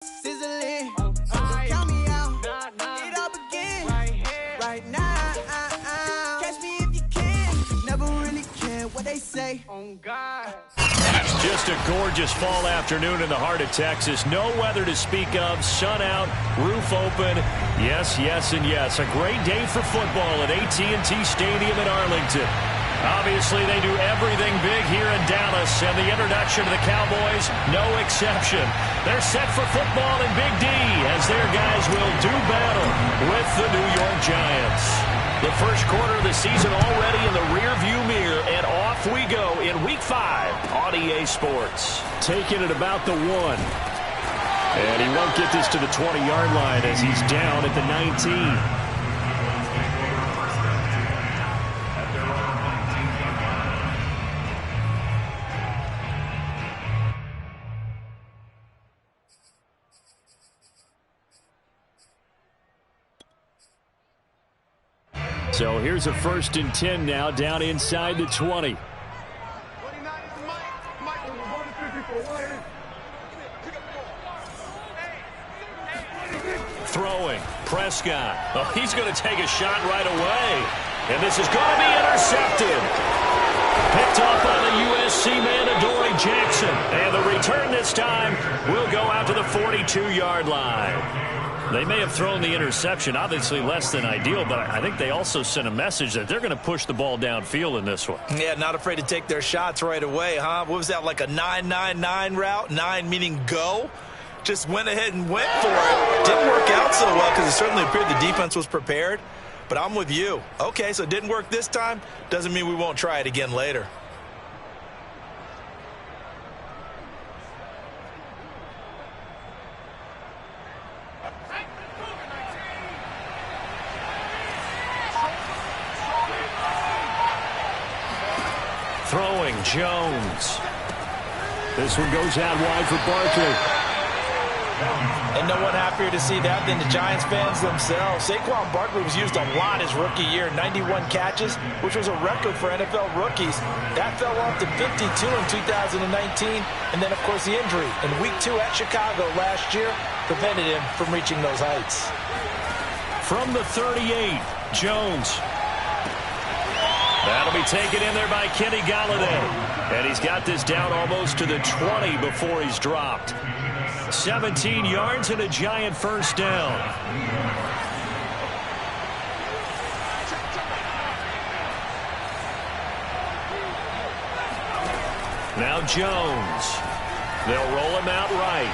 Sizzling, count me out. It all begin right now. Catch me if you can. Never really care what they say. On God. Just a gorgeous fall afternoon in the heart of Texas. No weather to speak of. Sun out, roof open. Yes, yes, and yes. A great day for football at AT&T Stadium in Arlington. Obviously, they do everything big here in Dallas, and the introduction to the Cowboys, no exception. They're set for football in Big D as their guys will do battle with the New York Giants. The first quarter of the season already in the rearview mirror, and off we go in Week 5 on EA Sports. Taking it about the 1. And he won't get this to the 20-yard line as he's down at the 19. So here's a 1st and 10 now, down inside the 20. Throwing, Prescott. Oh, he's going to take a shot right away. And this is going to be intercepted. Picked off by the USC man, Adoree Jackson. And the return this time will go out to the 42-yard line. They may have thrown the interception, obviously less than ideal, but I think they also sent a message that they're going to push the ball downfield in this one. Yeah, not afraid to take their shots right away, huh? What was that, like a 9-9-9 route? 9 meaning go? Just went ahead and went for it. Didn't work out so well because it certainly appeared the defense was prepared, but I'm with you. Okay, so it didn't work this time. Doesn't mean we won't try it again later. Throwing, Jones. This one goes out wide for Barkley. And no one happier to see that than the Giants fans themselves. Saquon Barkley was used a lot his rookie year, 91 catches, which was a record for NFL rookies. That fell off to 52 in 2019. And then, of course, the injury in Week 2 at Chicago last year prevented him from reaching those heights. From the 38, Jones. That'll be taken in there by Kenny Golladay. And he's got this down almost to the 20 before he's dropped. 17 yards and a Giant first down. Now Jones. They'll roll him out right.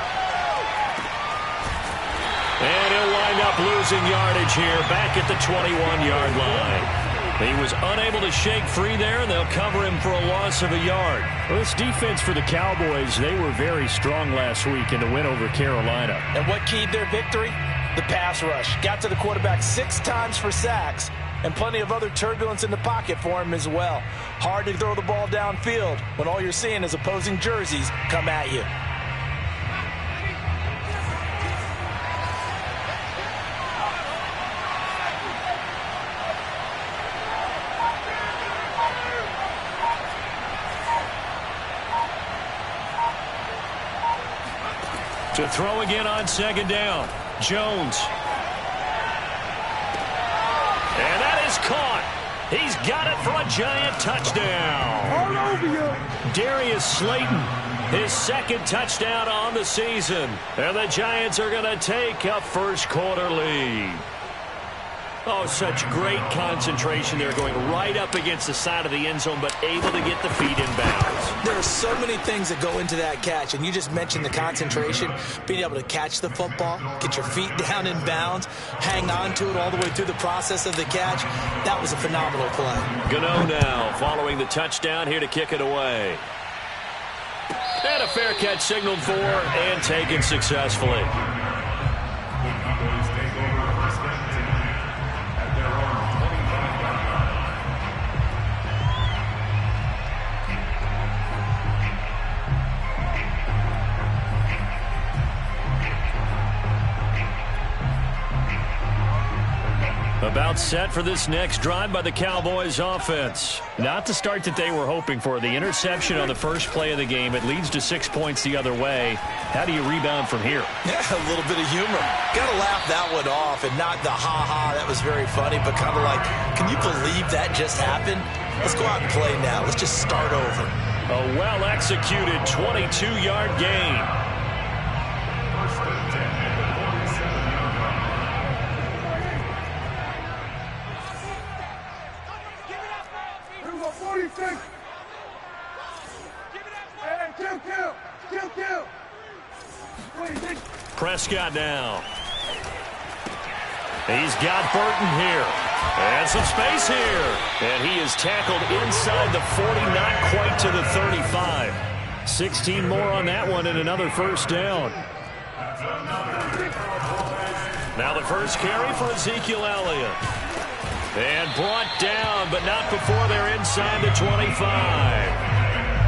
And he'll wind up losing yardage here back at the 21-yard line. He was unable to shake free there, and they'll cover him for a loss of a yard. Well, this defense for the Cowboys, they were very strong last week in the win over Carolina. And what keyed their victory? The pass rush. Got to the quarterback 6 times for sacks, and plenty of other turbulence in the pocket for him as well. Hard to throw the ball downfield when all you're seeing is opposing jerseys come at you. To throw again on 2nd down. Jones. And that is caught. He's got it for a Giant touchdown. All over you. Darius Slayton, his 2nd touchdown on the season. And the Giants are going to take a first quarter lead. Oh, such great concentration there, going right up against the side of the end zone, but able to get the feet in bounds. There are so many things that go into that catch, and you just mentioned the concentration, being able to catch the football, get your feet down in bounds, hang on to it all the way through the process of the catch. That was a phenomenal play. Gano now following the touchdown here to kick it away. And a fair catch signaled for and taken successfully. About set for this next drive by the Cowboys offense. Not the start that they were hoping for. The interception on the first play of the game. It leads to 6 points the other way. How do you rebound from here? Yeah, a little bit of humor. Got to laugh that one off, and not the ha-ha, that was very funny, but kind of like, can you believe that just happened? Let's go out and play now. Let's just start over. A well-executed 22-yard gain. Prescott now. He's got Burton here. And some space here. And he is tackled inside the 40, not quite to the 35. 16 more on that one and another first down. Now the first carry for Ezekiel Elliott. And brought down, but not before they're inside the 25.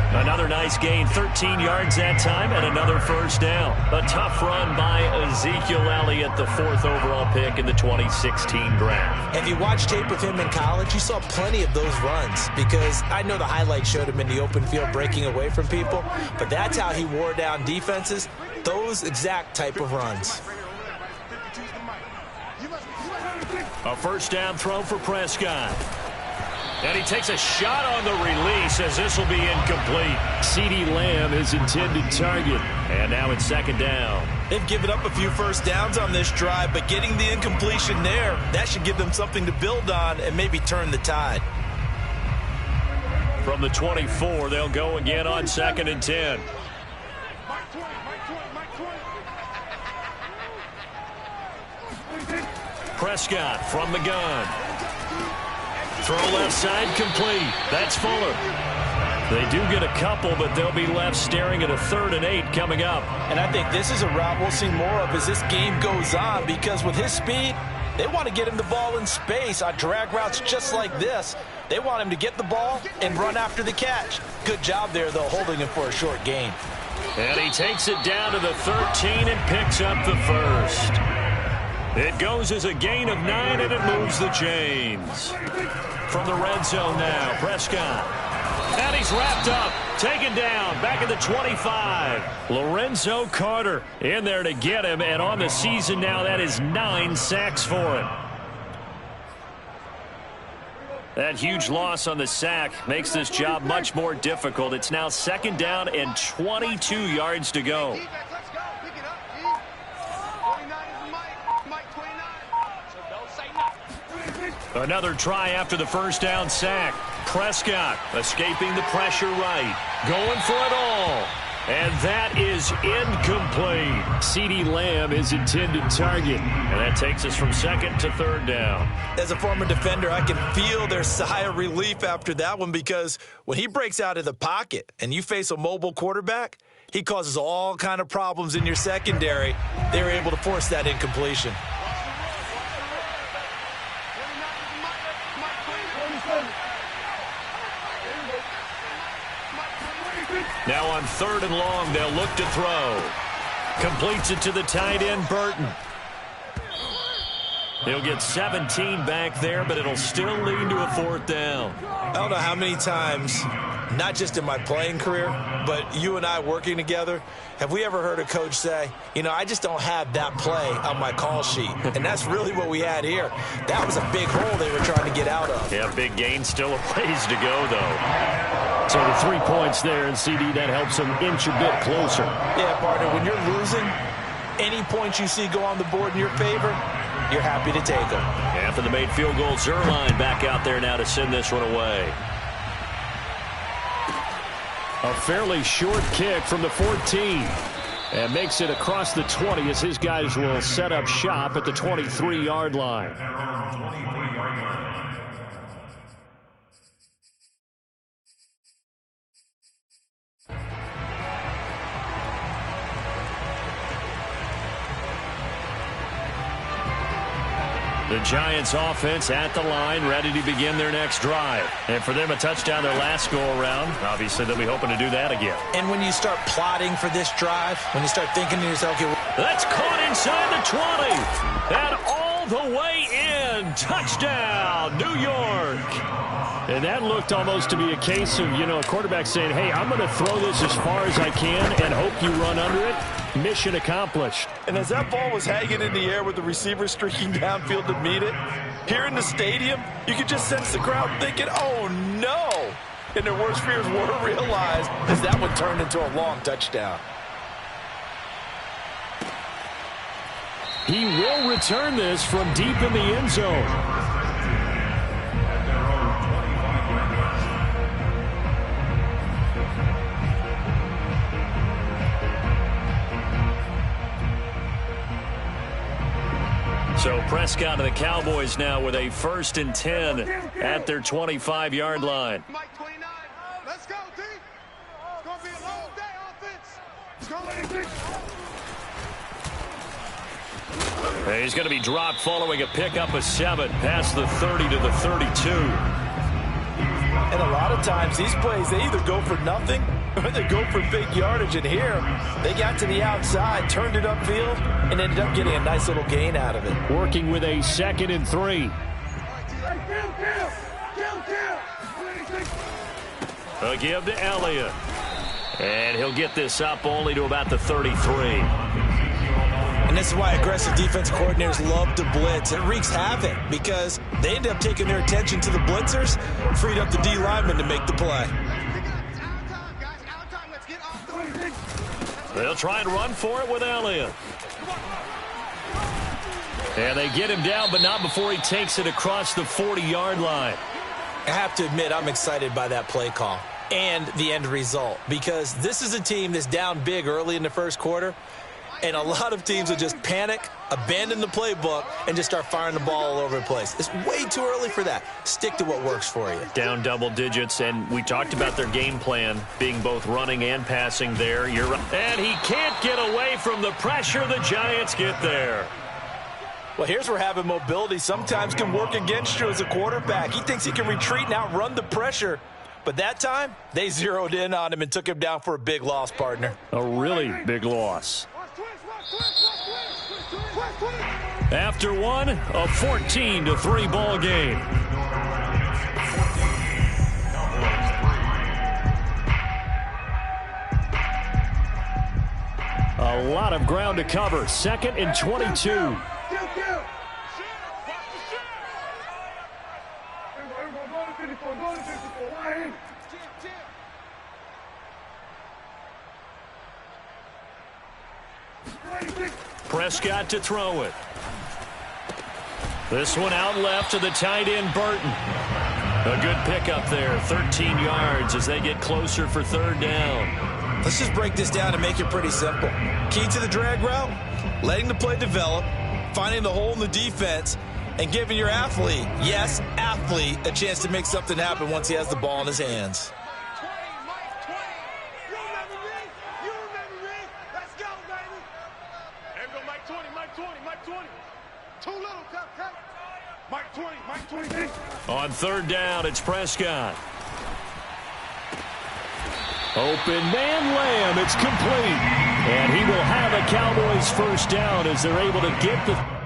Another nice gain, 13 yards that time, and another first down. A tough run by Ezekiel Elliott, the 4th overall pick in the 2016 draft. If you watched tape of him in college, you saw plenty of those runs, because I know the highlights showed him in the open field breaking away from people, but that's how he wore down defenses, those exact type of runs. A first down throw for Prescott. And he takes a shot on the release as this will be incomplete. CeeDee Lamb, his intended target. And now it's second down. They've given up a few first downs on this drive, but getting the incompletion there, that should give them something to build on and maybe turn the tide. From the 24, they'll go again on 2nd and 10. Prescott from the gun. Throw left side complete. That's Fuller. They do get a couple, but they'll be left staring at a 3rd and 8 coming up. And I think this is a route we'll see more of as this game goes on, because with his speed, they want to get him the ball in space on drag routes just like this. They want him to get the ball and run after the catch. Good job there, though, holding him for a short gain. And he takes it down to the 13 and picks up the first. It goes as a gain of 9, and it moves the chains. From the red zone now, Prescott. And he's wrapped up, taken down, back at the 25. Lorenzo Carter in there to get him, and on the season now, that is 9 sacks for him. That huge loss on the sack makes this job much more difficult. It's now 2nd down and 22 yards to go. Another try after the first down sack. Prescott escaping the pressure right. Going for it all. And that is incomplete. CeeDee Lamb is intended target. And that takes us from 2nd to 3rd down. As a former defender, I can feel their sigh of relief after that one, because when he breaks out of the pocket and you face a mobile quarterback, he causes all kind of problems in your secondary. They were able to force that incompletion. Now on 3rd and long, they'll look to throw. Completes it to the tight end, Burton. He'll get 17 back there, but it'll still lead to a 4th down. I don't know how many times, not just in my playing career, but you and I working together, have we ever heard a coach say, you know, I just don't have that play on my call sheet. And that's really what we had here. That was a big hole they were trying to get out of. Yeah, big gain, still a ways to go, though. So the 3 points there, and CeeDee, that helps him inch a bit closer. Yeah, partner, when you're losing, any points you see go on the board in your favor, you're happy to take them. After the made field goal, Zuerlein back out there now to send this one away. A fairly short kick from the 14. And makes it across the 20 as his guys will set up shop at the 23-yard line. The Giants offense at the line, ready to begin their next drive. And for them, a touchdown their last go-around. Obviously, they'll be hoping to do that again. And when you start plotting for this drive, when you start thinking to yourself, okay, that's caught inside the 20. And all the way in. Touchdown, New York. And that looked almost to be a case of, a quarterback saying, hey, I'm going to throw this as far as I can and hope you run under it. Mission accomplished. And as that ball was hanging in the air with the receiver streaking downfield to meet it, here in the stadium, you could just sense the crowd thinking, oh, no. And their worst fears were realized as that one turned into a long touchdown. He will return this from deep in the end zone. So Prescott and the Cowboys now with a 1st and 10 at their 25-yard line. Mike 29. Let's go, D. It's going to be a long day offense. It's going to be He's going to be dropped following a pickup of 7 past the 30 to the 32. And a lot of times these plays, they either go for nothing or they go for big yardage. And here, they got to the outside, turned it upfield, and ended up getting a nice little gain out of it. Working with a 2nd and 3. A give to Elliott. And he'll get this up only to about the 33. And this is why aggressive defense coordinators love to blitz. It wreaks havoc because they end up taking their attention to the blitzers, freed up the D lineman to make the play. They'll try and run for it with Elliott. And they get him down, but not before he takes it across the 40-yard line. I have to admit, I'm excited by that play call and the end result because this is a team that's down big early in the first quarter. And a lot of teams will just panic, abandon the playbook, and just start firing the ball all over the place. It's way too early for that. Stick to what works for you. Down double digits, and we talked about their game plan being both running and passing there. And he can't get away from the pressure. The Giants get there. Well, here's where having mobility sometimes can work against you as a quarterback. He thinks he can retreat and outrun the pressure. But that time, they zeroed in on him and took him down for a big loss, partner. A really big loss. After one, a 14-3 ball game. A lot of ground to cover. 2nd and 22. Prescott to throw it. This one out left to the tight end, Burton. A good pickup there, 13 yards as they get closer for 3rd down. Let's just break this down and make it pretty simple. Key to the drag route, letting the play develop, finding the hole in the defense, and giving your athlete, yes, athlete, a chance to make something happen once he has the ball in his hands. On 3rd down, it's Prescott. Open man, Lamb. It's complete. And he will have a Cowboys 1st down as they're able to get the...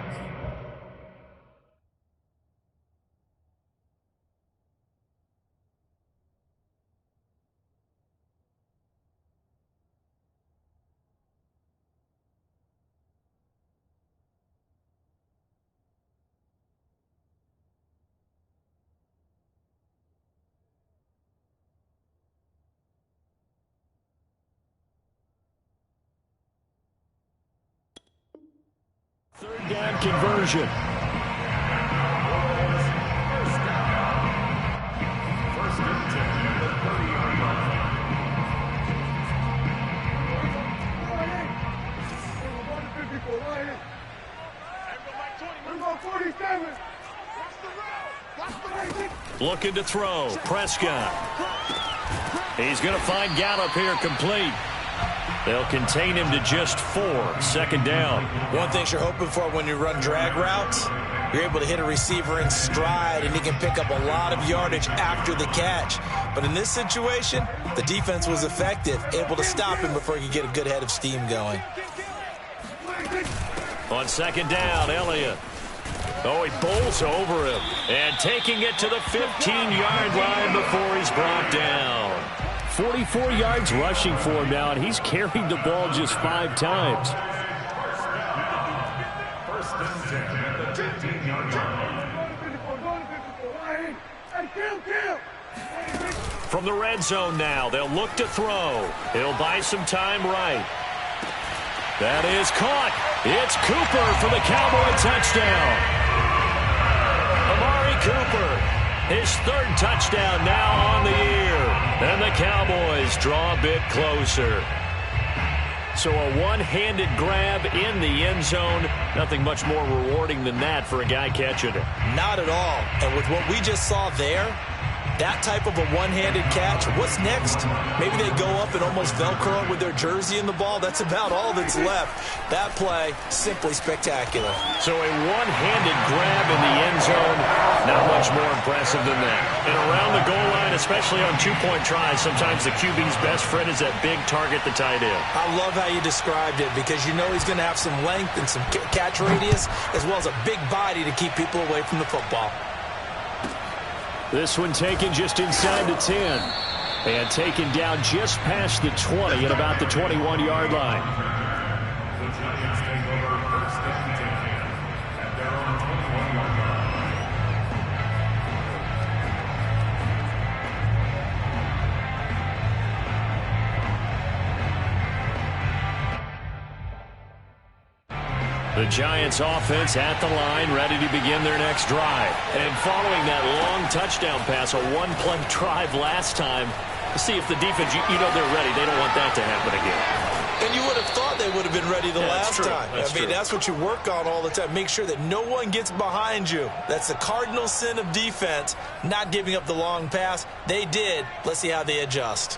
Third down conversion. Looking to throw. Prescott. He's going to find Gallup here complete. They'll contain him to just 4. 2nd down. One thing you're hoping for when you run drag routes, you're able to hit a receiver in stride, and he can pick up a lot of yardage after the catch. But in this situation, the defense was effective, able to stop him before he could get a good head of steam going. On 2nd down, Elliott. Oh, he bowls over him. And taking it to the 15-yard line before he's brought down. 44 yards rushing for him now, and he's carried the ball just 5 times. From the red zone now, they'll look to throw. He'll buy some time right. That is caught. It's Cooper for the Cowboy touchdown. Amari Cooper, his 3rd touchdown now on the year. And the Cowboys draw a bit closer. So a one-handed grab in the end zone. Nothing much more rewarding than that for a guy catching it. Not at all. And with what we just saw there, that type of a one-handed catch, what's next? Maybe they go up and almost Velcro it with their jersey in the ball. That's about all that's left. That play, simply spectacular. So a one-handed grab in the end zone, not much more impressive than that. And around the goal line, especially on two-point tries, sometimes the QB's best friend is that big target, the tight end. I love how you described it because you know he's going to have some length and some catch radius as well as a big body to keep people away from the football. This one taken just inside the 10. And taken down just past the 20 at about the 21-yard line. The Giants offense at the line, ready to begin their next drive. And following that long touchdown pass, a one-play drive last time, to see if the defense, you know they're ready. They don't want that to happen again. And you would have thought they would have been ready the last time. That's what you work on all the time. Make sure that no one gets behind you. That's the cardinal sin of defense, not giving up the long pass. They did. Let's see how they adjust.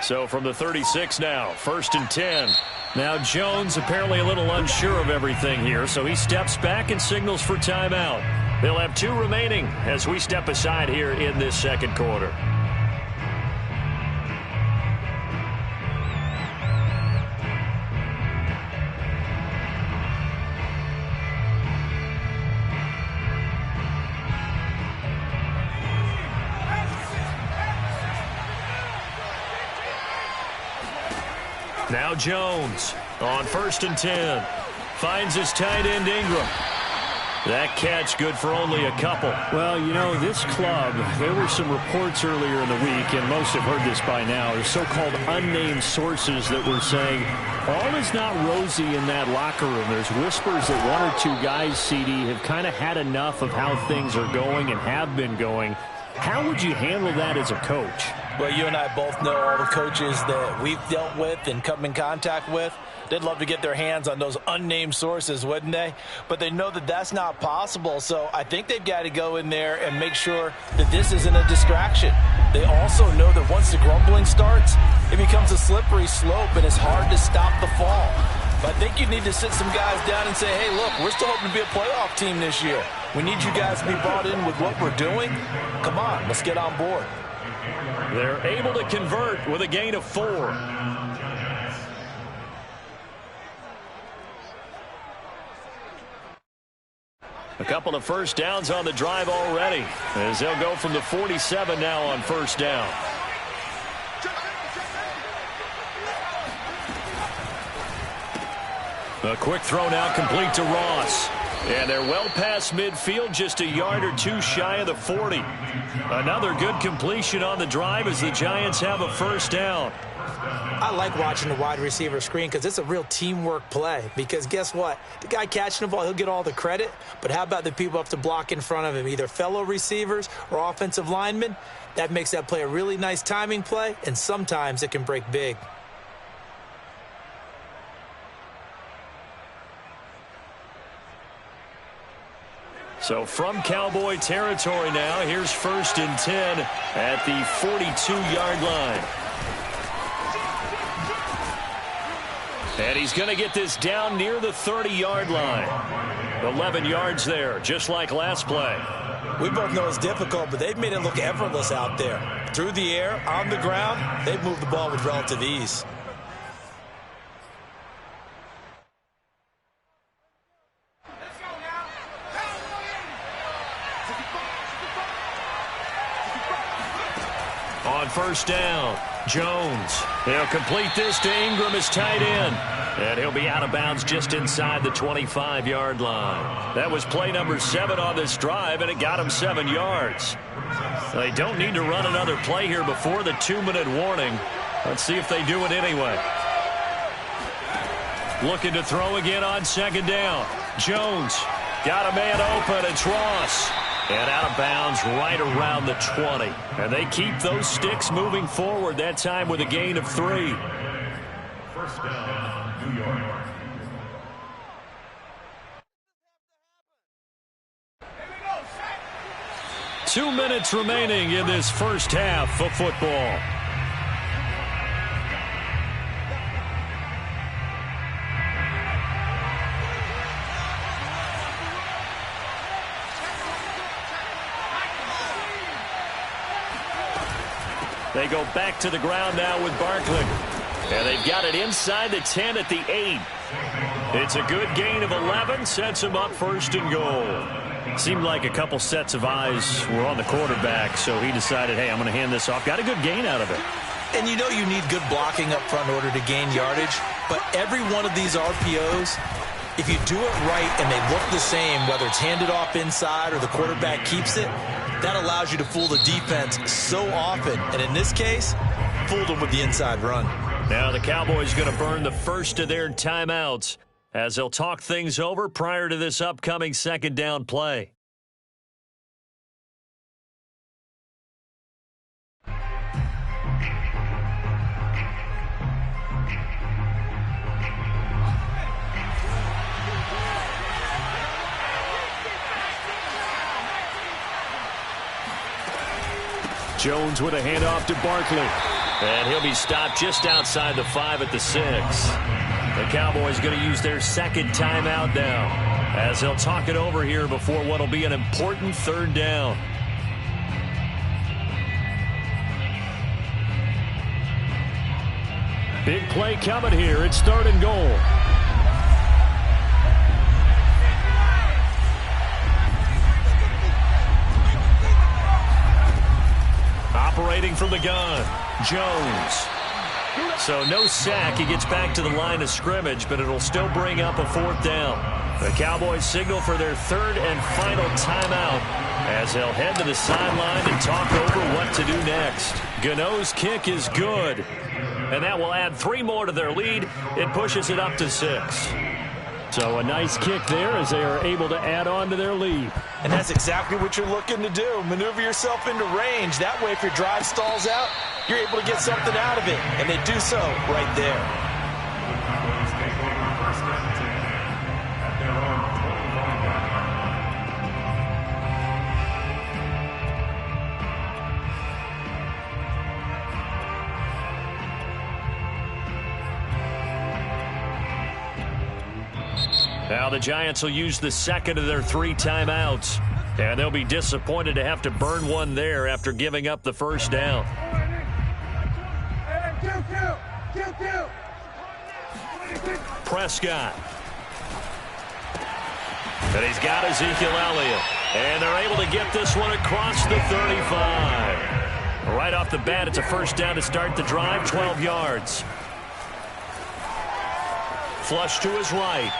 So from the 36 now, 1st and 10. Now Jones apparently a little unsure of everything here, so he steps back and signals for timeout. They'll have 2 remaining as we step aside here in this second quarter. Now Jones on 1st and 10. Finds his tight end Ingram. That catch good for only a couple. Well, you know, this club, there were some reports earlier in the week, and most have heard this by now, the so-called unnamed sources that were saying all is not rosy in that locker room. There's whispers that 1 or 2 guys, CD, have kind of had enough of how things are going and have been going. How would you handle that as a coach? Well, you and I both know all the coaches that we've dealt with and come in contact with. They'd love to get their hands on those unnamed sources, wouldn't they? But they know that that's not possible, so I think they've got to go in there and make sure that this isn't a distraction. They also know that once the grumbling starts, it becomes a slippery slope and it's hard to stop the fall. But I think you need to sit some guys down and say, hey, look, we're still hoping to be a playoff team this year. We need you guys to be bought in with what we're doing. Come on, let's get on board. They're able to convert with a gain of 4. A couple of first downs on the drive already, as they'll go from the 47 now on 1st down. A quick throw now complete to Ross. And they're well past midfield, just a yard or 2 shy of the 40. Another good completion on the drive as the Giants have a 1st down. I like watching the wide receiver screen because it's a real teamwork play. Because guess what? The guy catching the ball, he'll get all the credit. But how about the people up to block in front of him, either fellow receivers or offensive linemen? That makes that play a really nice timing play, and sometimes it can break big. So from Cowboy territory now, here's 1st and 10 at the 42-yard line. And he's going to get this down near the 30-yard line. 11 yards there, just like last play. We both know it's difficult, but they've made it look effortless out there. Through the air, on the ground, they've moved the ball with relative ease. On 1st down, Jones. He'll complete this to Ingram as tight end. And he'll be out of bounds just inside the 25-yard line. That was play number 7 on this drive, and it got him 7 yards. They don't need to run another play here before the 2-minute warning. Let's see if they do it anyway. Looking to throw again on 2nd down. Jones got a man open. It's Ross. And out of bounds right around the 20. And they keep those sticks moving forward, that time with a gain of 3. 1st down, New York. Two minutes remaining in this first half of football. They go back to the ground now with Barkley. And they've got it inside the 10 at the 8. It's a good gain of 11. Sets them up 1st and goal. Seemed like a couple sets of eyes were on the quarterback, so he decided, hey, I'm going to hand this off. Got a good gain out of it. And you know you need good blocking up front in order to gain yardage. But every one of these RPOs, if you do it right and they look the same, whether it's handed off inside or the quarterback keeps it, that allows you to fool the defense so often. And in this case, fooled them with the inside run. Now the Cowboys going to burn the first of their timeouts as they'll talk things over prior to this upcoming 2nd down play. Jones with a handoff to Barkley. And he'll be stopped just outside the 5 at the 6. The Cowboys going to use their 2nd timeout now as they'll talk it over here before what will be an important 3rd down. Big play coming here. It's 3rd and goal. Operating from the gun, Jones. So no sack. He gets back to the line of scrimmage, but it'll still bring up a 4th down. The Cowboys signal for their 3rd and final timeout as they'll head to the sideline and talk over what to do next. Gano's kick is good, and that will add 3 more to their lead. It pushes it up to 6. So a nice kick there as they are able to add on to their lead. And that's exactly what you're looking to do. Maneuver yourself into range. That way, if your drive stalls out, you're able to get something out of it. And they do so right there. Now the Giants will use the 2nd of their 3 timeouts. And they'll be disappointed to have to burn one there after giving up the 1st down. Prescott. And he's got Ezekiel Elliott. And they're able to get this one across the 35. Right off the bat, it's a 1st down to start the drive, 12 yards. Flush to his right.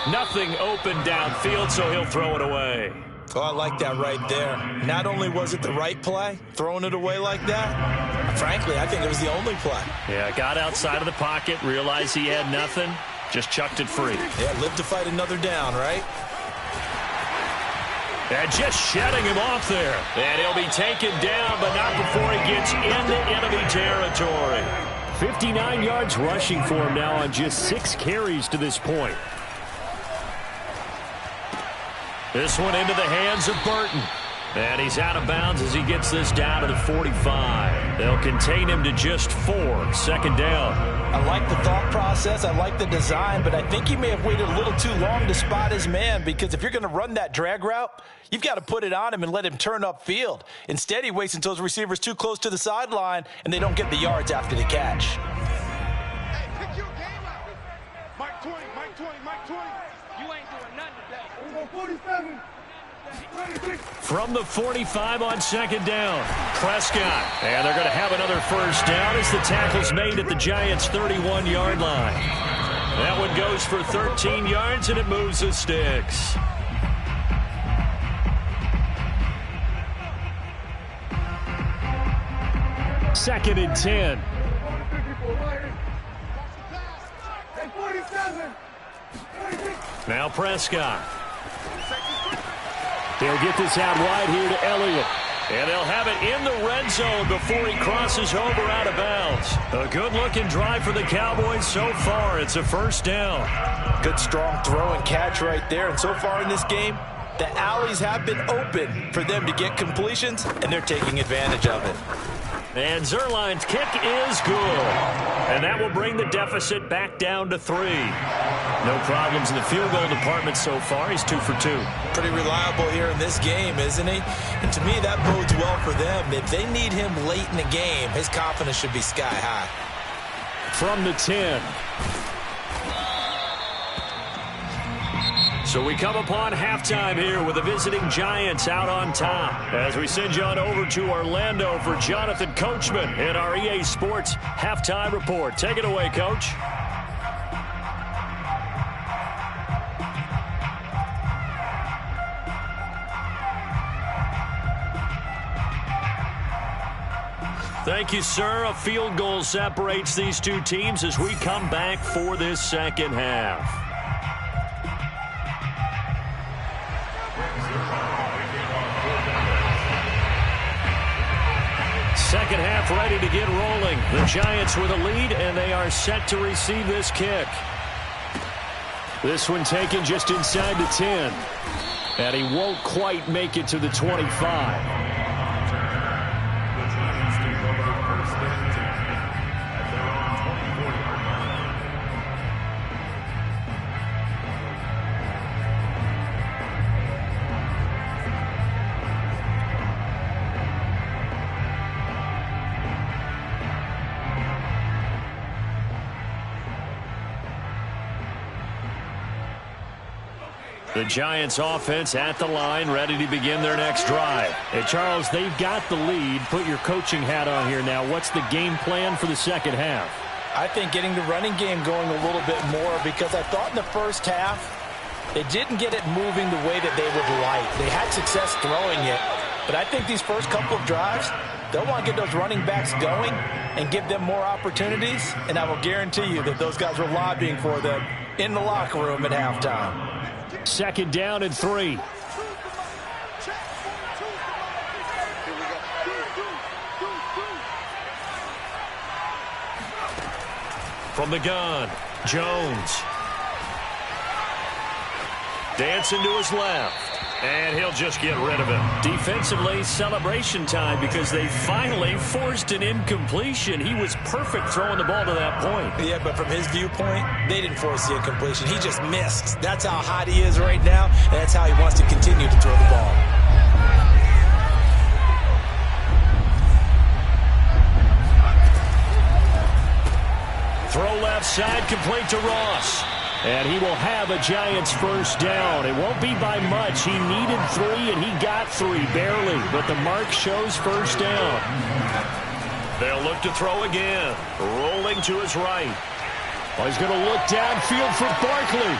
Nothing open downfield, so he'll throw it away. Oh, I like that right there. Not only was it the right play, throwing it away like that, frankly, I think it was the only play. Yeah, got outside of the pocket, realized he had nothing, just chucked it free. Yeah, live to fight another down, right? And just shedding him off there. And he'll be taken down, but not before he gets into enemy territory. 59 yards rushing for him now on just 6 carries to this point. This one into the hands of Burton. And he's out of bounds as he gets this down to the 45. They'll contain him to just 4. Second down. I like the thought process. I like the design, but I think he may have waited a little too long to spot his man, because if you're going to run that drag route, you've got to put it on him and let him turn upfield. Instead, he waits until his receiver's too close to the sideline, and they don't get the yards after the catch. Hey, pick your game out. Mike 20, Mike 20, Mike 20. You ain't doing nothing today. We go 47. From the 45 on second down, Prescott. And they're going to have another first down as the tackle's made at the Giants' 31-yard line. That one goes for 13 yards, and it moves the sticks. Second and 10. Now Prescott. They'll get this out wide here to Elliott. And they'll have it in the red zone before he crosses over out of bounds. A good-looking drive for the Cowboys so far. It's a first down. Good, strong throw and catch right there. And so far in this game, the alleys have been open for them to get completions, and they're taking advantage of it. And Zuerlein's kick is good. And that will bring the deficit back down to 3. No problems in the field goal department so far. He's 2 for 2. Pretty reliable here in this game, isn't he? And to me, that bodes well for them. If they need him late in the game, his confidence should be sky high. From the 10. So we come upon halftime here with the visiting Giants out on top. As we send you on over to Orlando for Jonathan Coachman in our EA Sports Halftime Report. Take it away, Coach. Thank you, sir. A field goal separates these two teams as we come back for this second half. Second half ready to get rolling. The Giants with a lead, and they are set to receive this kick. This one taken just inside the 10. And he won't quite make it to the 25. The Giants offense at the line, ready to begin their next drive. Hey, Charles, they've got the lead. Put your coaching hat on here now. What's the game plan for the second half? I think getting the running game going a little bit more, because I thought in the first half they didn't get it moving the way that they would like. They had success throwing it, but I think these first couple of drives, they'll want to get those running backs going and give them more opportunities, and I will guarantee you that those guys were lobbying for them in the locker room at halftime. Second down and 3. From the gun, Jones. Dancing to his left. And he'll just get rid of him. Defensively, celebration time, because they finally forced an incompletion. He was perfect throwing the ball to that point. Yeah, but from his viewpoint, they didn't force the incompletion. He just missed. That's how hot he is right now, and that's how he wants to continue to throw the ball. Throw left side, complete to Ross. And he will have a Giants first down. It won't be by much. He needed 3, and he got 3, barely. But the mark shows first down. They'll look to throw again. Rolling to his right. Well, he's going to look downfield for Barkley.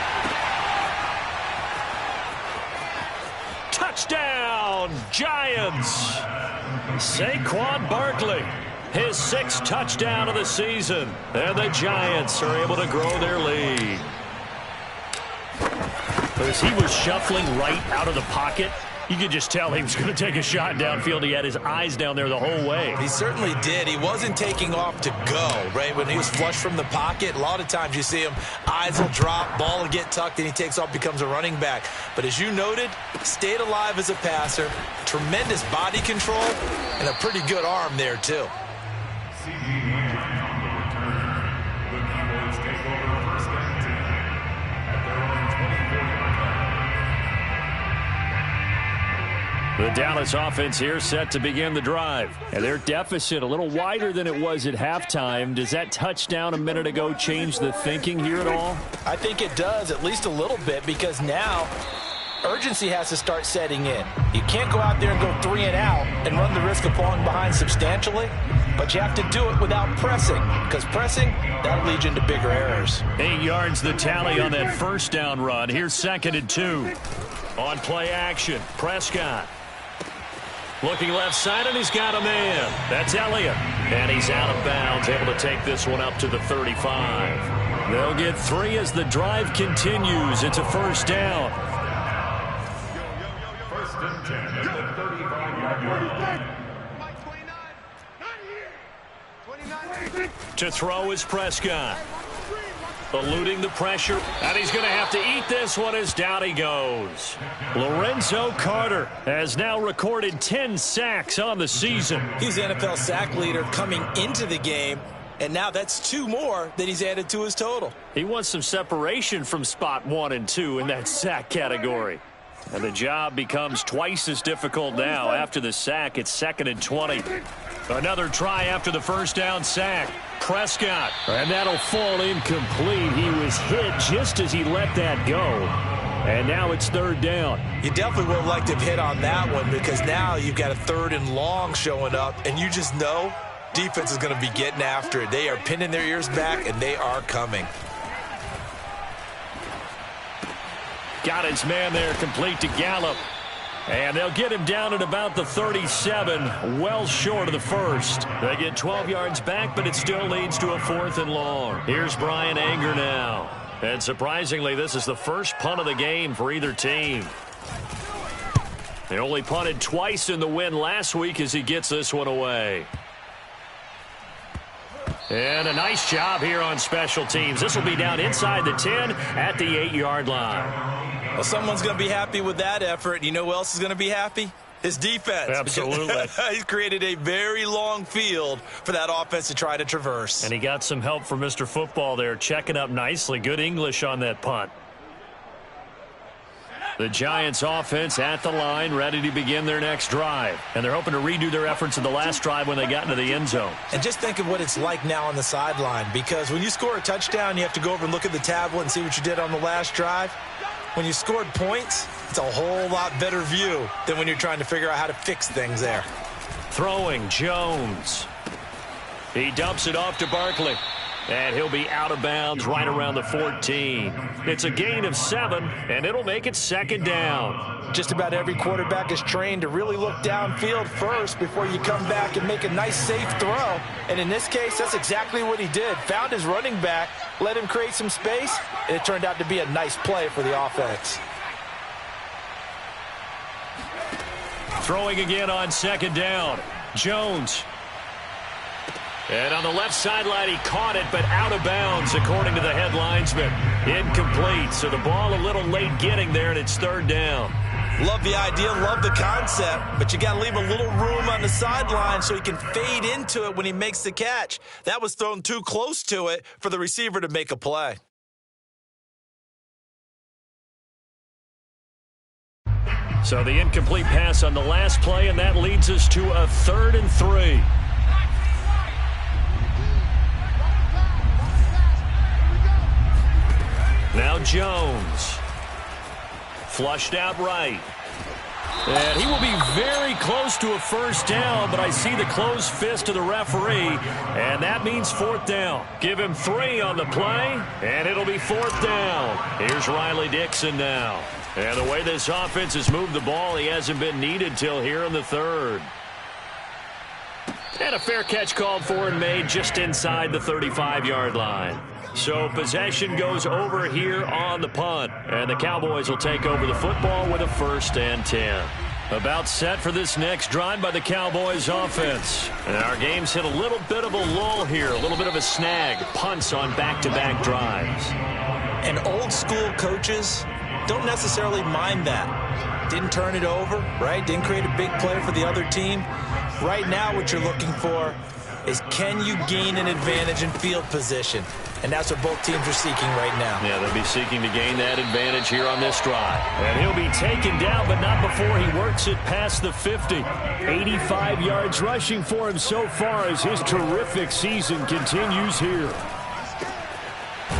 Touchdown, Giants. Saquon Barkley. His 6th touchdown of the season. And the Giants are able to grow their lead. As he was shuffling right out of the pocket, You could just tell he was going to take a shot downfield. He had his eyes down there the whole way. He certainly did. He wasn't taking off to go, right? When he was flush from the pocket, a lot of times you see him, eyes will drop, ball will get tucked, and he takes off, becomes a running back. But as you noted, stayed alive as a passer, tremendous body control, and a pretty good arm there, too. The Dallas offense here set to begin the drive. And their deficit a little wider than it was at halftime. Does that touchdown a minute ago change the thinking here at all? I think it does, at least a little bit, because now urgency has to start setting in. You can't go out there and go 3 and out and run the risk of falling behind substantially, but you have to do it without pressing, because pressing, that'll lead you into bigger errors. 8 yards the tally on that first down run. Here's 2nd and 2. On play action, Prescott. Looking left side, and he's got a man. That's Elliott. And he's out of bounds, able to take this one up to the 35. They'll get 3 as the drive continues. It's a first down. First and 10 at the 35-yard line. To throw is Prescott. Eluding the pressure, and he's going to have to eat this one as down he goes. Lorenzo Carter has now recorded 10 sacks on the season. He's the NFL sack leader coming into the game, and now that's 2 more that he's added to his total. He wants some separation from spot 1 and 2 in that sack category. And the job becomes twice as difficult now. After the sack, it's 2nd and 20. Another try after the first down sack. Prescott, and that'll fall incomplete. He was hit just as he let that go. And now it's 3rd down. You definitely would have liked to have hit on that one, because now you've got a 3rd and long showing up, and you just know defense is going to be getting after it. They are pinning their ears back, and they are coming. Got his man there, complete to Gallup. And they'll get him down at about the 37, well short of the first. They get 12 yards back, but it still leads to a 4th and long. Here's Brian Anger now. And surprisingly, this is the first punt of the game for either team. They only punted twice in the win last week as he gets this one away. And a nice job here on special teams. This will be down inside the 10 at the 8-yard line. Well, someone's going to be happy with that effort. You know who else is going to be happy? His defense. Absolutely. He's created a very long field for that offense to try to traverse. And he got some help from Mr. Football there, checking up nicely. Good English on that punt. The Giants offense at the line, ready to begin their next drive. And they're hoping to redo their efforts in the last drive when they got into the end zone. And just think of what it's like now on the sideline, because when you score a touchdown, you have to go over and look at the tablet and see what you did on the last drive. When you scored points, it's a whole lot better view than when you're trying to figure out how to fix things there. Throwing, Jones. He dumps it off to Barkley. And he'll be out of bounds right around the 14. It's a gain of 7, and it'll make it 2nd down. Just about every quarterback is trained to really look downfield first before you come back and make a nice, safe throw. And in this case, that's exactly what he did. Found his running back, let him create some space, and it turned out to be a nice play for the offense. Throwing again on 2nd down. Jones. And on the left sideline, he caught it, but out of bounds, according to the head linesman. Incomplete, so the ball a little late getting there, and it's 3rd down. Love the idea, love the concept, but you got to leave a little room on the sideline so he can fade into it when he makes the catch. That was thrown too close to it for the receiver to make a play. So the incomplete pass on the last play, and that leads us to a 3rd and 3. Now Jones. Flushed out right. And he will be very close to a first down, but I see the closed fist of the referee, and that means 4th down. Give him 3 on the play, and it'll be 4th down. Here's Riley Dixon now. And the way this offense has moved the ball, he hasn't been needed till here in the 3rd. And a fair catch called for and made just inside the 35-yard line. So possession goes over here on the punt. And the Cowboys will take over the football with a 1st and 10. About set for this next drive by the Cowboys offense. And our game's hit a little bit of a lull here, a little bit of a snag. Punts on back-to-back drives. And old school coaches don't necessarily mind that. Didn't turn it over, right? Didn't create a big play for the other team. Right now what you're looking for is, can you gain an advantage in field position? And that's what both teams are seeking right now. Yeah, they'll be seeking to gain that advantage here on this drive. And he'll be taken down, but not before he works it past the 50. 85 yards rushing for him so far as his terrific season continues here.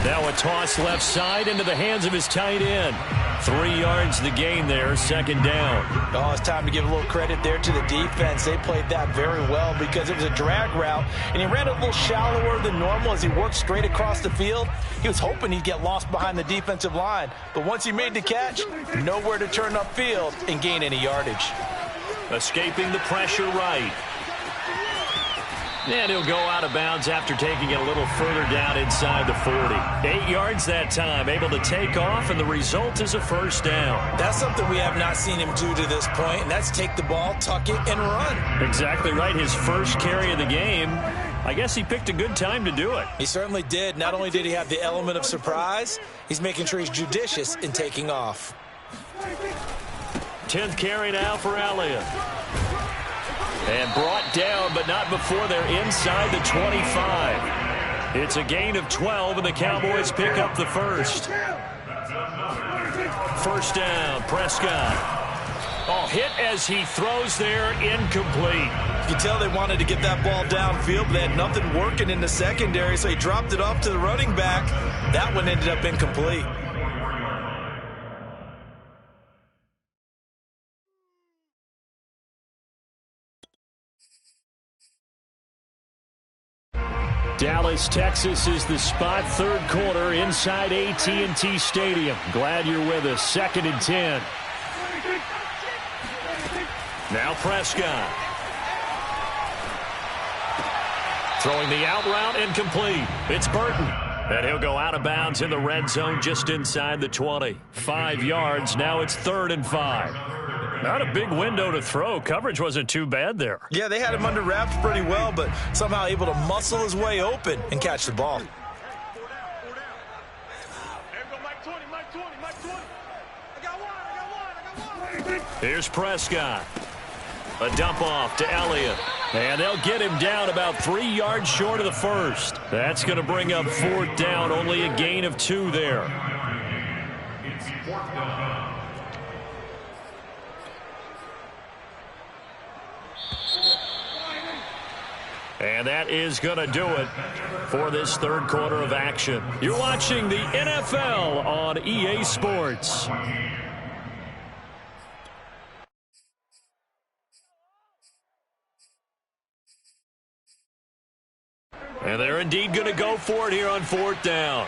Now a toss left side into the hands of his tight end. 3 yards the gain there, second down. Oh, it's time to give a little credit there to the defense. They played that very well because it was a drag route, and he ran a little shallower than normal as he worked straight across the field. He was hoping he'd get lost behind the defensive line, but once he made the catch, nowhere to turn upfield and gain any yardage. Escaping the pressure right. And he'll go out of bounds after taking it a little further down inside the 40. 8 yards that time, able to take off, and the result is a first down. That's something we have not seen him do to this point, and that's take the ball, tuck it, and run. Exactly right. His first carry of the game. I guess he picked a good time to do it. He certainly did. Not only did he have the element of surprise, he's making sure he's judicious in taking off. 10th carry now for Elliott. And brought down, but not before they're inside the 25. It's a gain of 12, and the Cowboys pick up the first. First down, Prescott. Oh, hit as he throws there, incomplete. You can tell they wanted to get that ball downfield, but they had nothing working in the secondary, so he dropped it off to the running back. That one ended up incomplete. Dallas, Texas is the spot, third quarter inside AT&T Stadium. Glad you're with us. 2nd and 10. Now Prescott. Throwing the out route, incomplete. It's Burton. And he'll go out of bounds in the red zone just inside the 20. 5 yards. Now it's 3rd and 5. Not a big window to throw. Coverage wasn't too bad there. Yeah, they had him under wraps pretty well, but somehow able to muscle his way open and catch the ball. Here's Prescott. A dump off to Elliott. And they'll get him down about 3 yards short of the first. That's going to bring up 4th down. Only a gain of 2 there. It's 4th down. And that is going to do it for this third quarter of action. You're watching the NFL on EA Sports. And they're indeed going to go for it here on 4th down.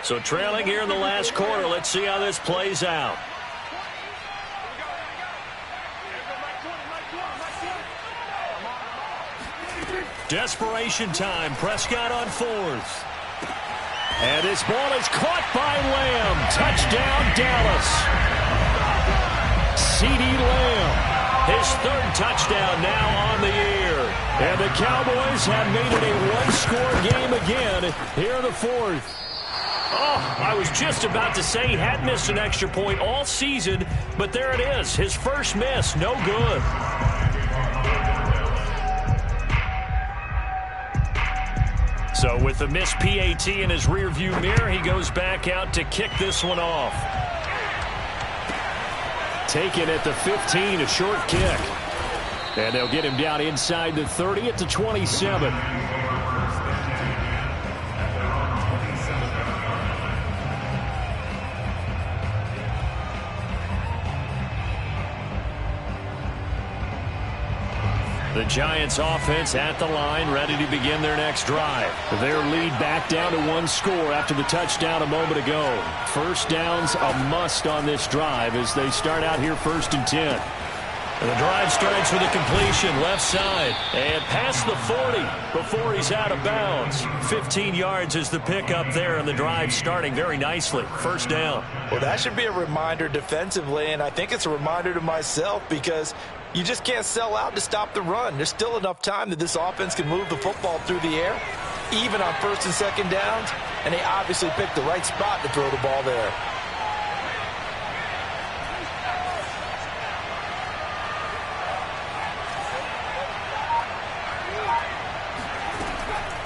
So trailing here in the last quarter, let's see how this plays out. Desperation time. Prescott on 4th. And this ball is caught by Lamb. Touchdown, Dallas. CeeDee Lamb. His 3rd touchdown now on the year. And the Cowboys have made it a one-score game again here in the 4th. Oh, I was just about to say he had missed an extra point all season, but there it is. His first miss, no good. So with the missed PAT in his rearview mirror, he goes back out to kick this one off. Taken at the 15, a short kick. And they'll get him down inside the 30 at the 27. The Giants offense at the line, ready to begin their next drive. Their lead back down to 1 score after the touchdown a moment ago. First down's a must on this drive as they start out here 1st and 10. The drive starts with a completion left side and past the 40 before he's out of bounds. 15 yards is the pickup there, and the drive starting very nicely. First down. Well, that should be a reminder defensively, and I think it's a reminder to myself because you just can't sell out to stop the run. There's still enough time that this offense can move the football through the air, even on first and second downs, and they obviously picked the right spot to throw the ball there.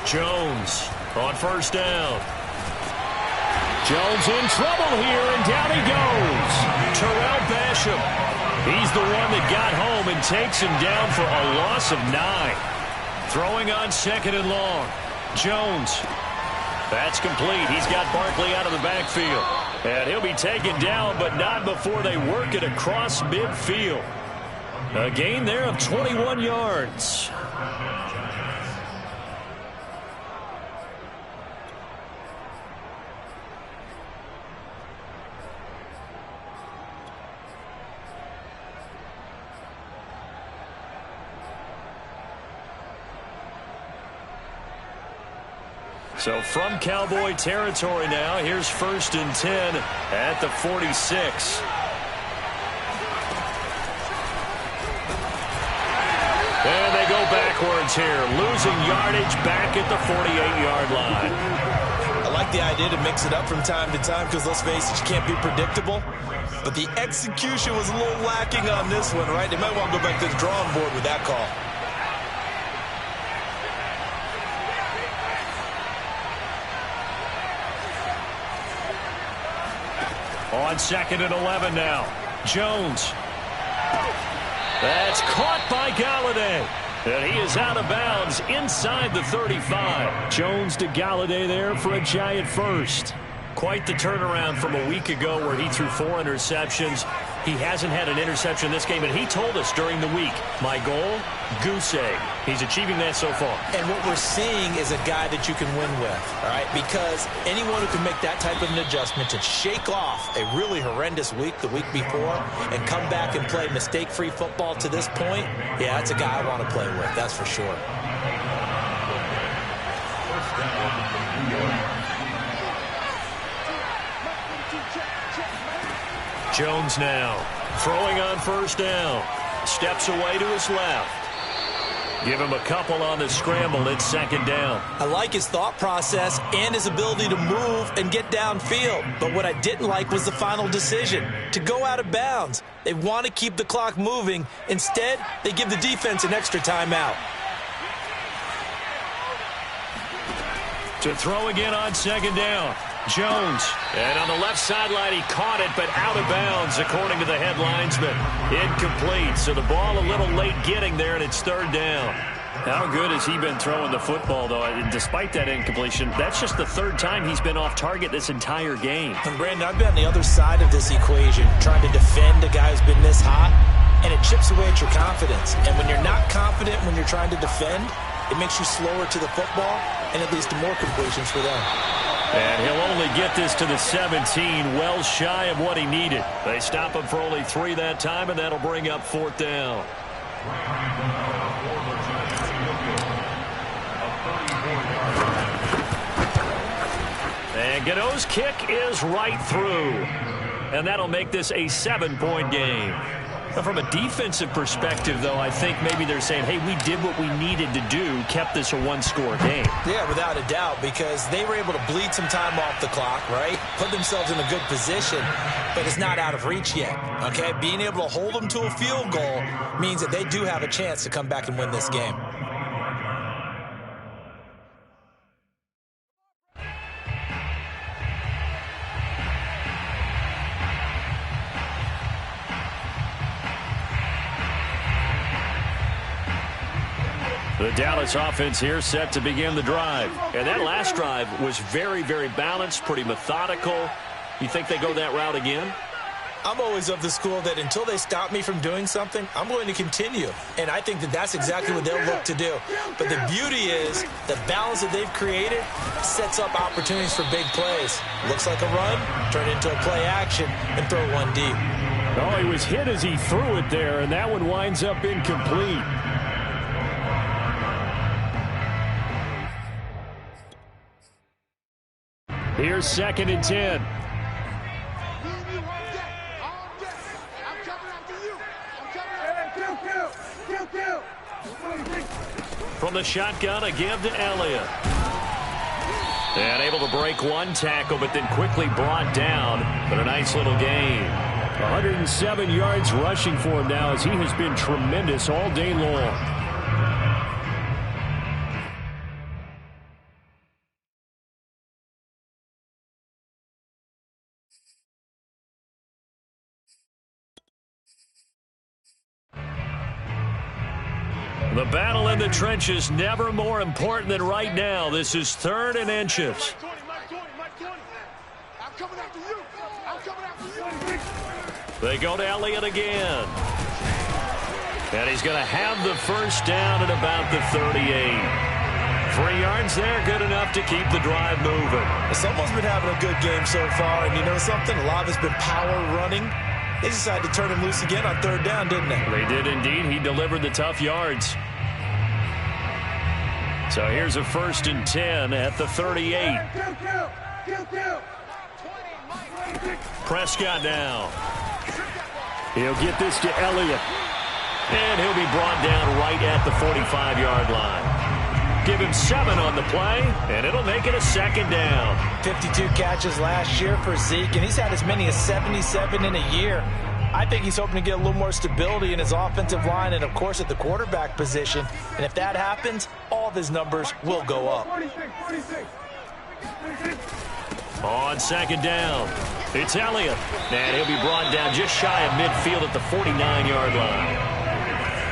Jones on first down. Jones in trouble here, and down he goes. Terrell Basham. He's the one that got home and takes him down for a loss of 9. Throwing on second and long. Jones. That's complete. He's got Barkley out of the backfield. And he'll be taken down, but not before they work it across midfield. A gain there of 21 yards. So from Cowboy territory now, here's first and 10 at the 46. And they go backwards here, losing yardage back at the 48-yard line. I like the idea to mix it up from time to time because, let's face it, you can't be predictable. But the execution was a little lacking on this one, right? They might want to go back to the drawing board with that call. On second and 11 now. Jones. That's caught by Galladay. And he is out of bounds inside the 35. Jones to Galladay there for a Giant first. Quite the turnaround from a week ago where he threw 4 interceptions. He hasn't had an interception this game, and he told us during the week, my goal, goose egg. He's achieving that so far. And what we're seeing is a guy that you can win with, all right? Because anyone who can make that type of an adjustment to shake off a really horrendous week the week before and come back and play mistake-free football to this point, yeah, that's a guy I want to play with, that's for sure. Jones now throwing on first down. Steps away to his left. Give him a couple on the scramble. It's second down. I like his thought process and his ability to move and get downfield. But what I didn't like was the final decision, to go out of bounds. They want to keep the clock moving. Instead, they give the defense an extra timeout. To throw again on second down. Jones. And on the left sideline, he caught it, but out of bounds, according to the head linesman. Incomplete. So the ball a little late getting there, and it's third down. How good has he been throwing the football, though? Despite that incompletion, that's just the third time he's been off target this entire game. And Brandon, I've been on the other side of this equation, trying to defend a guy who's been this hot, and it chips away at your confidence. And when you're not confident when you're trying to defend, it makes you slower to the football, and it leads to more completions for them. And he'll only get this to the 17, well shy of what he needed. They stop him for only 3 that time, and that'll bring up fourth down. And Gano's kick is right through. And that'll make this a 7-point game. Now, from a defensive perspective, though, I think maybe they're saying, hey, we did what we needed to do, kept this a 1-score game. Yeah, without a doubt, because they were able to bleed some time off the clock, right? Put themselves in a good position, but it's not out of reach yet, okay? Being able to hold them to a field goal means that they do have a chance to come back and win this game. The Dallas offense here set to begin the drive. And that last drive was very, very balanced, pretty methodical. You think they go that route again? I'm always of the school that until they stop me from doing something, I'm going to continue. And I think that that's exactly what they'll look to do. But the beauty is the balance that they've created sets up opportunities for big plays. Looks like a run, turn it into a play action, and throw one deep. Oh, he was hit as he threw it there, and that one winds up incomplete. Here's 2nd and 10. From the shotgun, a give to Elliott. And able to break one tackle, but then quickly brought down. But a nice little gain. 107 yards rushing for him now, as he has been tremendous all day long. The battle in the trenches never more important than right now. This is 3rd and inches. They go to Elliott again. And he's going to have the first down at about the 38. 3 yards there, good enough to keep the drive moving. Someone's been having a good game so far, and you know something? A lot of it's been power running. They decided to turn him loose again on 3rd down, didn't they? They did indeed. He delivered the tough yards. So here's a 1st and 10 at the 38. Prescott now. He'll get this to Elliott. And he'll be brought down right at the 45-yard line. Give him 7 on the play, and it'll make it a 2nd down. 52 catches last year for Zeke, and he's had as many as 77 in a year. I think he's hoping to get a little more stability in his offensive line and, of course, at the quarterback position. And if that happens, all of his numbers will go up. On 2nd down, it's Elliott. And he'll be brought down just shy of midfield at the 49-yard line.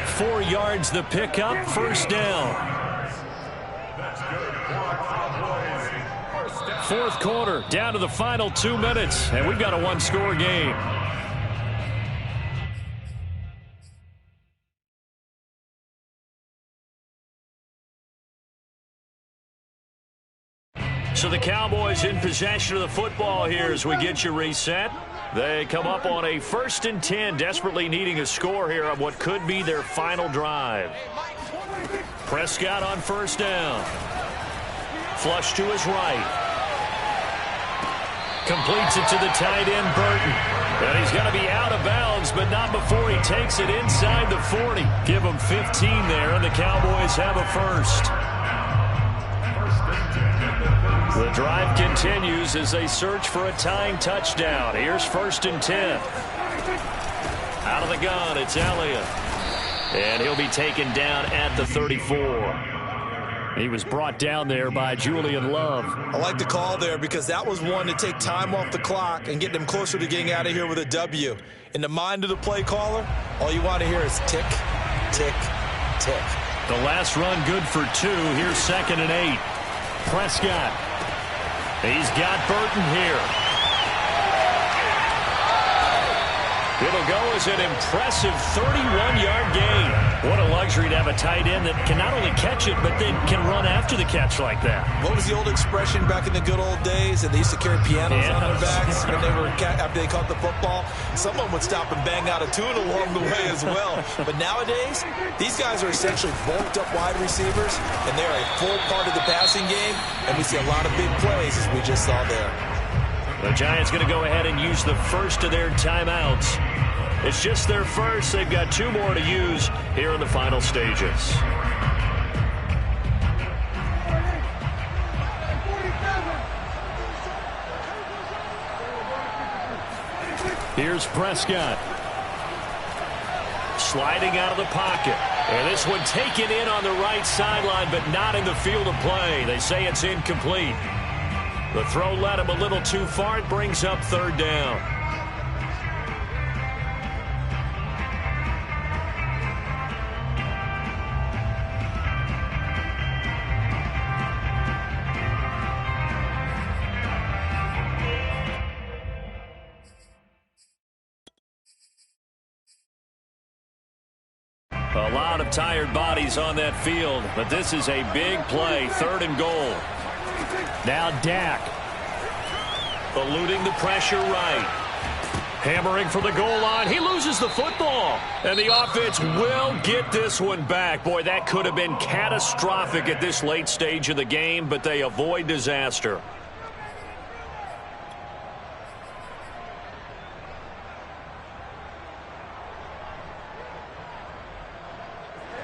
4 yards the pickup, 1st down. 4th quarter, down to the final 2 minutes, and we've got a 1-score game. So the Cowboys in possession of the football here as we get you reset. They come up on a 1st and 10, desperately needing a score here on what could be their final drive. Prescott on 1st down. Flush to his right. Completes it to the tight end, Burton. And he's going to be out of bounds, but not before he takes it inside the 40. Give him 15 there, and the Cowboys have a 1st. The drive continues as they search for a tying touchdown. Here's 1st and 10. Out of the gun, it's Elliott. And he'll be taken down at the 34. He was brought down there by Julian Love. I like the call there because that was one to take time off the clock and get them closer to getting out of here with a W. In the mind of the play caller, all you want to hear is tick, tick, tick. The last run good for 2. Here's 2nd and 8. Prescott. He's got Burton here. It'll go as an impressive 31-yard gain. What a luxury to have a tight end that can not only catch it, but then can run after the catch like that. What was the old expression back in the good old days? That they used to carry pianos on their backs when they were after they caught the football. Someone would stop and bang out a tune along the way as well. But nowadays, these guys are essentially bulked up wide receivers, and they're a full part of the passing game, and we see a lot of big plays as we just saw there. The Giants going to go ahead and use the first of their timeouts. It's just their first. They've got 2 more to use here in the final stages. Here's Prescott. Sliding out of the pocket. And this one taken in on the right sideline, but not in the field of play. They say it's incomplete. The throw led him a little too far. It brings up 3rd down. A lot of tired bodies on that field, but this is a big play. 3rd and goal. Now Dak. Eluding the pressure right. Hammering for the goal line. He loses the football. And the offense will get this one back. Boy, that could have been catastrophic at this late stage of the game, but they avoid disaster.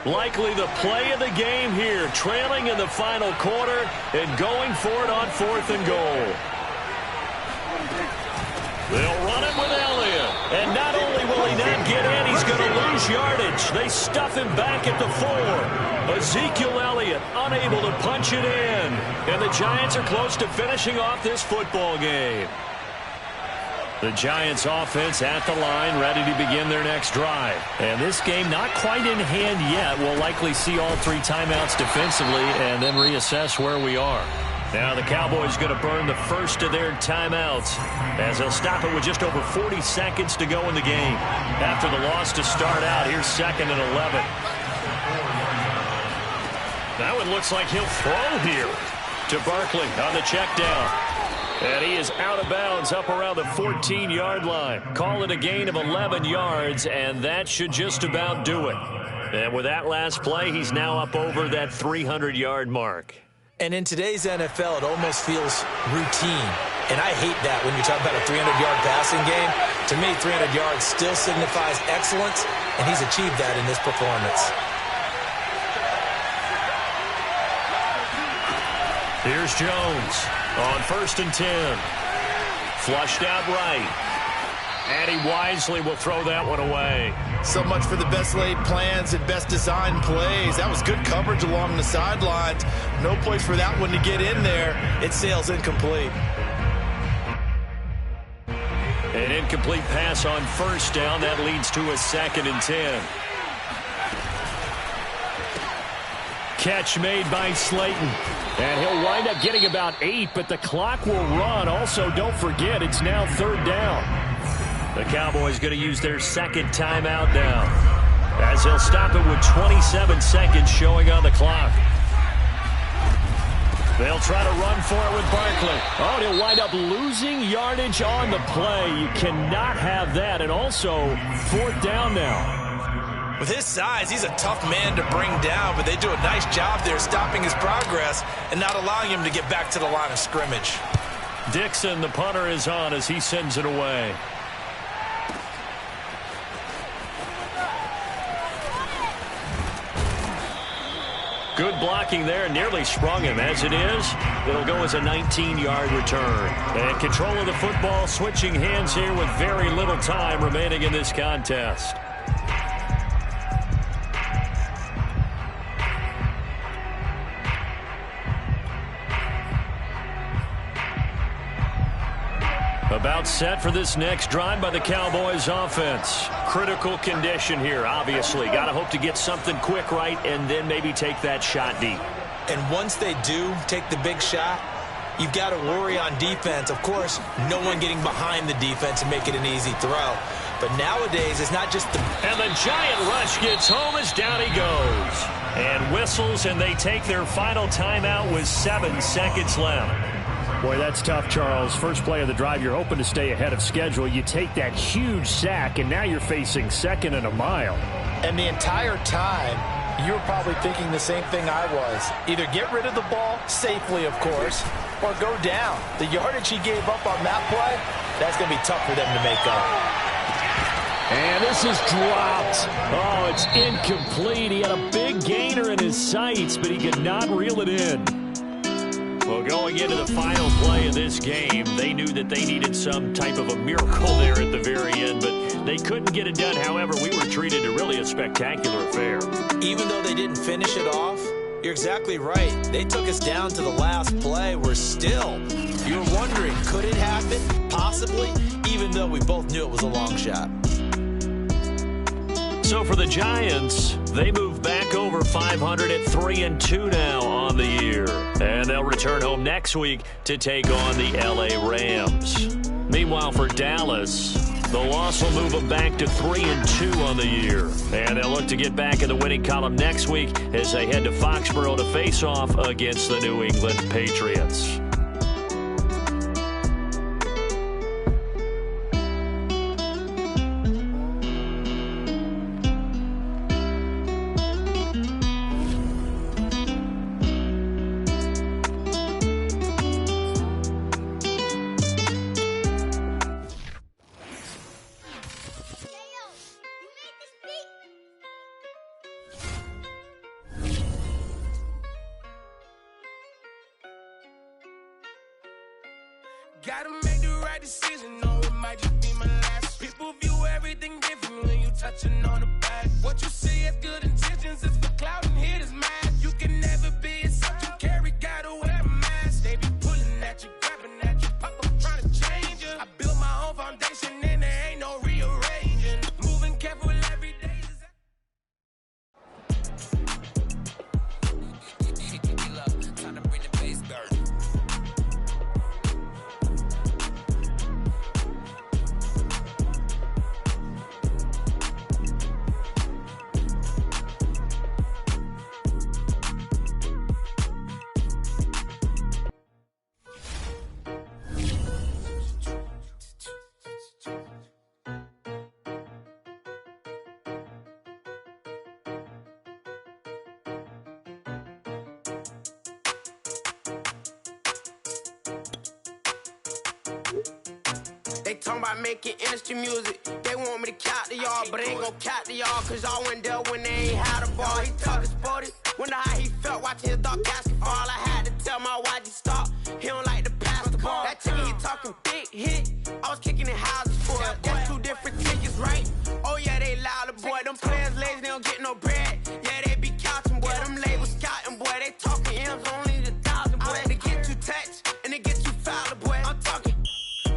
Likely the play of the game here, trailing in the final quarter and going for it on 4th and goal. They'll run it with Elliott. And not only will he not get in, he's going to lose yardage. They stuff him back at the 4. Ezekiel Elliott unable to punch it in. And the Giants are close to finishing off this football game. The Giants offense at the line, ready to begin their next drive. And this game not quite in hand yet. We'll likely see all 3 timeouts defensively and then reassess where we are. Now the Cowboys going to burn the first of their timeouts as they'll stop it with just over 40 seconds to go in the game. After the loss to start out, here's 2nd and 11. That one looks like he'll throw here to Barkley on the check down. And he is out of bounds up around the 14-yard line. Call it a gain of 11 yards, and that should just about do it. And with that last play, he's now up over that 300-yard mark. And in today's NFL, it almost feels routine. And I hate that when you talk about a 300-yard passing game. To me, 300 yards still signifies excellence, and he's achieved that in this performance. Here's Jones on 1st and 10. Flushed out right. And he wisely will throw that one away. So much for the best laid plans and best designed plays. That was good coverage along the sidelines. No place for that one to get in there. It sails incomplete. An incomplete pass on 1st down. That leads to a 2nd and 10. Catch made by Slayton. And he'll wind up getting about 8, but the clock will run. Also, don't forget, it's now 3rd down. The Cowboys going to use their 2nd timeout now, as they'll stop it with 27 seconds showing on the clock. They'll try to run for it with Barkley. Oh, he'll wind up losing yardage on the play. You cannot have that. And also, 4th down now. With his size, he's a tough man to bring down, but they do a nice job there stopping his progress and not allowing him to get back to the line of scrimmage. Dixon, the punter, is on as he sends it away. Good blocking there, nearly sprung him. As it is, it'll go as a 19-yard return. And control of the football, switching hands here with very little time remaining in this contest. About set for this next drive by the Cowboys offense. Critical condition here, obviously. Got to hope to get something quick right and then maybe take that shot deep. And once they do take the big shot, you've got to worry on defense. Of course, no one getting behind the defense and make it an easy throw. But nowadays, it's not just the... And the giant rush gets home as down he goes. And whistles, and they take their final timeout with 7 seconds left. Boy, that's tough, Charles. First play of the drive, you're hoping to stay ahead of schedule. You take that huge sack, and now you're facing 2nd and a mile. And the entire time, you were probably thinking the same thing I was. Either get rid of the ball, safely, of course, or go down. The yardage he gave up on that play, that's going to be tough for them to make up. And this is dropped. Oh, it's incomplete. He had a big gainer in his sights, but he could not reel it in. Well, going into the final play of this game, they knew that they needed some type of a miracle there at the very end, but they couldn't get it done. However, we were treated to really a spectacular affair. Even though they didn't finish it off, you're exactly right. They took us down to the last play. We're still, you're wondering, could it happen? Possibly, even though we both knew it was a long shot. So for the Giants, they move back over 500 at 3-2 now on the year. And they'll return home next week to take on the LA Rams. Meanwhile, for Dallas, the loss will move them back to 3-2 on the year. And they'll look to get back in the winning column next week as they head to Foxborough to face off against the New England Patriots. Gotta make the right decision, no, it might just be my last. People view everything different when you touching on the back. What you see as good intentions is for clout and hit is mad. You can never be a subject carry, gotta wear a mask. They be pulling at you, grabbing at you, pop up trying to change you. I built my own foundation and there ain't no rearranging. Moving careful every day. Time to bring the bass dirt. They talking about making industry music. They want me to count to y'all, but I ain't gon' count to y'all, cause y'all went there when they ain't had a ball. He talking sporty, wonder how he felt watching his dog basketball. I had to tell my YG stop, he don't like to pass the ball. That chicken, he talking big hit, I was kicking in houses for it. That's two different tickets, right? Oh yeah, they loud, boy. Them players lazy, they don't get no bread. Yeah, they be couching, boy. Them labels scouting, boy. They talking M's only the 1,000, boy. They get you touched, and they get you fouled, boy. I'm talking,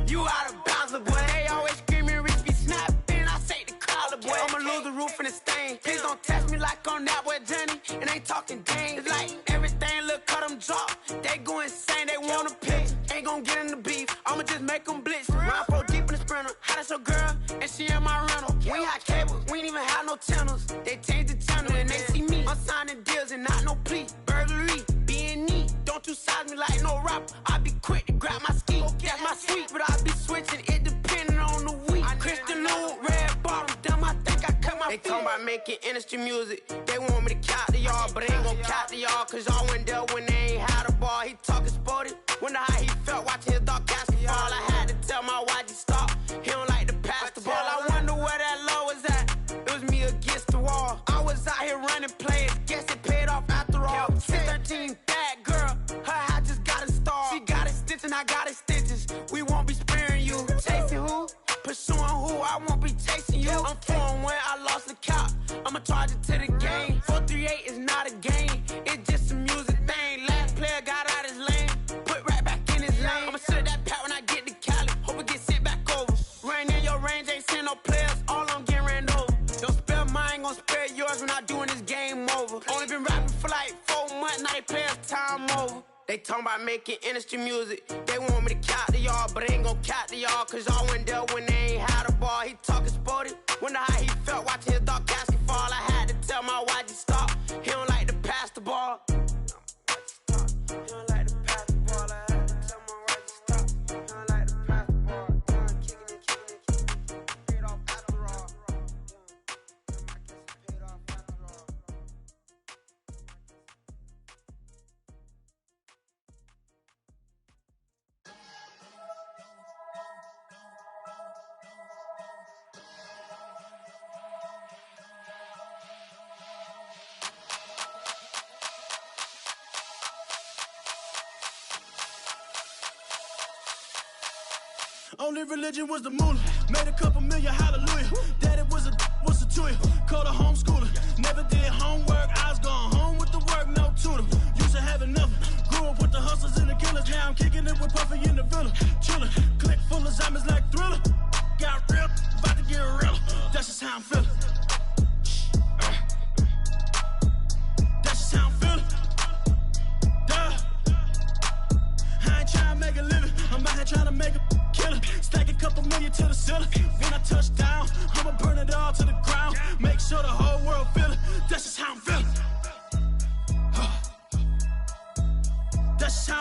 you out of bounds, boy. They always screaming, Rich be snapping. I say the crowd, boy. I'ma lose the roof and the stain. Please don't test me like on that boy Johnny. And ain't talking dang. It's like everything look cut them drop. They go insane, they wanna pick. Ain't gon' get in the beef. I'ma just make them blitz. Ride for deep in the sprinter. How that's your girl? And she in my rental. We ain't had cables, we ain't even have no channels. They changed the channel and they see me. I'm signing deals and not no plea. Burglary, B&E. Don't you size me like no rapper. I be quick to grab my ski. That's my sweet, but I be switching it depending on the week. Christian Lou, red bottom, damn, I think I cut my feet. They talking about making industry music. They want me to count to y'all, but I ain't gon' count to y'all, cause y'all went there when they ain't had a ball. He talking sporty, wonder how he felt watching his dog basketball. I had to tell my YG stop, he don't like to pass the ball. I wonder where that low was at. It was me against the wall. I was out here running plays, guess it paid off after all. 613, bad girl, her hat just got installed. She got extension, I got extensions. We won't be sparing you. Chasing who? Pursuing who? I won't be chasing you. I'm 4-1, I lost the count. I'ma charge it to the game. 438 is not a game, it's just a music thing. Last player got out his lane, put right back in his lane. I'ma sit at that pat when I get to Cali. Hope it get sent back over. Rain in your range, ain't send no players. All I'm getting ran over. Don't spare mine, gon' spare yours when I doing this game over. Only been rapping for like 4 months, now they play us time over. They talking about making industry music. They want me to count to y'all, but I ain't gon' count to y'all, cause y'all went there when they ain't had a ball. He talking sporty, wonder how he felt watching his dog basketball. I had to tell my YG stop, he don't like to pass the ball. He don't like to pass the ball. I had to tell my YG stop, he don't like to pass the ball. Kicking it, paid off after all. I guess it paid off after all. Only religion was the moolah. Made a couple million, hallelujah. Daddy was a to you. Called a homeschooler. Never did homework. I was going home with the work, no tutor. Used to have enough. Grew up with the hustlers and the killers. Now I'm kicking it with Puffy in the villa. Chillin'. Click full of zombies like Thriller. Got real, about to get real. That's just how I'm feeling. That's just how I'm feeling. Duh. I ain't trying to make a living. I'm out here trying to make a killing. Stack a couple million to the ceiling. When I touch down, I'ma burn it all to the ground. Make sure the whole world feel it. That's just how I'm feeling. That's just how